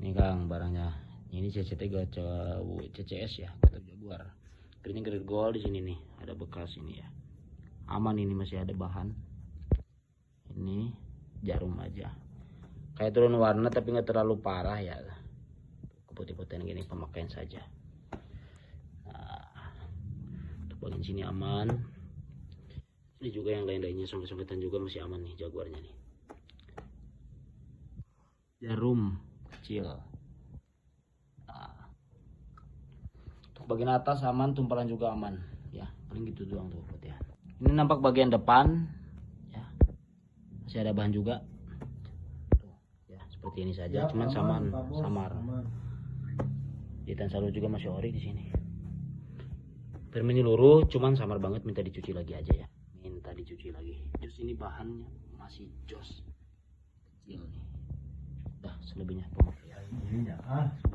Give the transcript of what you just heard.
Ini Kang barangnya. Ini CCT CCS ya, kata Jaguar. Ini grade gold di sini nih, ada bekas ini ya. Aman, ini masih ada bahan. Ini jarum aja. Kayak turun warna tapi nggak terlalu parah ya. Putih-putihan gini pemakaian saja. Nah, untuk bagian sini aman. Ini juga yang lain-lainnya songket-songketan juga masih aman nih Jaguarnya nih. Jarum kecil. Nah, untuk bagian atas aman, tumpalan juga aman ya, paling gitu doang tuh ya. Ini nampak bagian depan ya, masih ada bahan juga tuh, ya seperti ini saja ya, cuman samar. Jahitan salu juga masih ori di sini. Permini luruh cuman samar banget, minta dicuci lagi aja ya, minta dicuci lagi. Terus ini bahannya masih jos kecil nih. Selebihnya pemakaian.